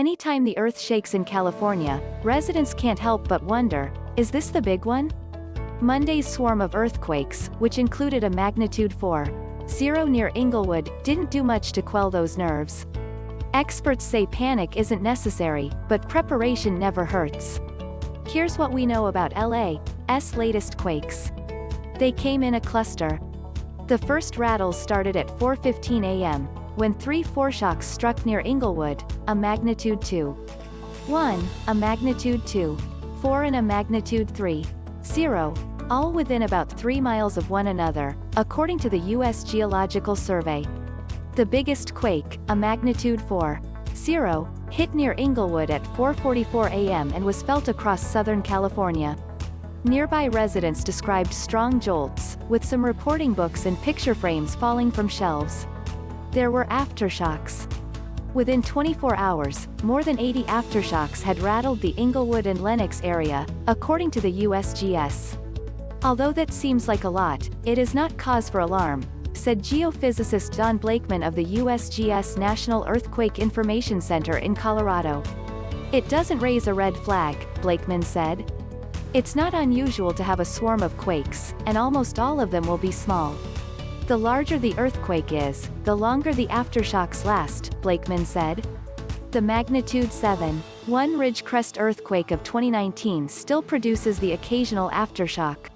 Anytime the earth shakes in California, residents can't help but wonder, is this the big one? Monday's swarm of earthquakes, which included a magnitude 4.0 near Inglewood, didn't do much to quell those nerves. Experts say panic isn't necessary, but preparation never hurts. Here's what we know about LA's latest quakes. They came in a cluster. The first rattles started at 4:15 a.m., when 3 foreshocks struck near Inglewood, a magnitude 2.1, a magnitude 2.4 and a magnitude 3.0, all within about 3 miles of one another, according to the U.S. Geological Survey. The biggest quake, a magnitude 4.0, hit near Inglewood at 4:44 a.m. and was felt across Southern California. Nearby residents described strong jolts, with some reporting books and picture frames falling from shelves. There were aftershocks. Within 24 hours, more than 80 aftershocks had rattled the Inglewood and Lenox area, according to the USGS. Although that seems like a lot, it is not cause for alarm, said geophysicist Blakeman of the USGS National Earthquake Information Center in Colorado. It doesn't raise a red flag, Blakeman said. It's not unusual to have a swarm of quakes, and almost all of them will be small. The larger the earthquake is, the longer the aftershocks last, Blakeman said. The magnitude 7.1 Ridgecrest earthquake of 2019 still produces the occasional aftershock.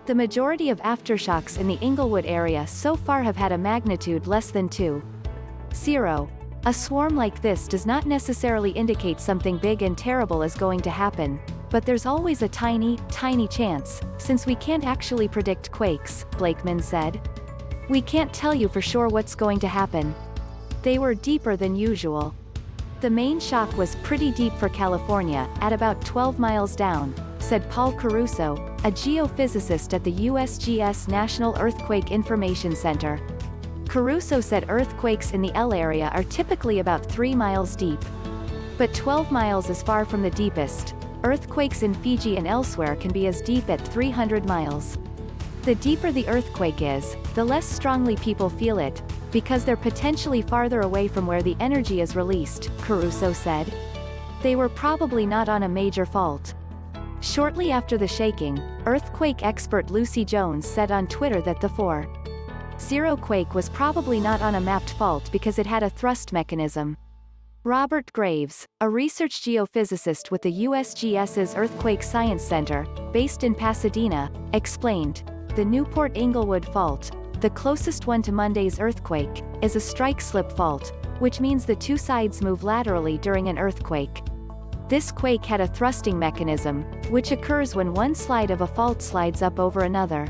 The majority of aftershocks in the Inglewood area so far have had a magnitude less than 2.0. A swarm like this does not necessarily indicate something big and terrible is going to happen, but there's always a tiny chance, since we can't actually predict quakes, Blakeman said. We can't tell you for sure what's going to happen. They were deeper than usual. The main shock was pretty deep for California, at about 12 miles down, said Paul Caruso, a geophysicist at the USGS National Earthquake Information Center. Caruso said earthquakes in the L area are typically about 3 miles deep. But 12 miles is far from the deepest. Earthquakes in Fiji and elsewhere can be as deep at 300 miles. The deeper the earthquake is, the less strongly people feel it, because they're potentially farther away from where the energy is released, Caruso said. They were probably not on a major fault. Shortly after the shaking, earthquake expert Lucy Jones said on Twitter that the 4.0 quake was probably not on a mapped fault because it had a thrust mechanism. Robert Graves, a research geophysicist with the USGS's Earthquake Science Center, based in Pasadena, explained, the Newport-Inglewood fault, the closest one to Monday's earthquake, is a strike-slip fault, which means the two sides move laterally during an earthquake. This quake had a thrusting mechanism, which occurs when one slide of a fault slides up over another.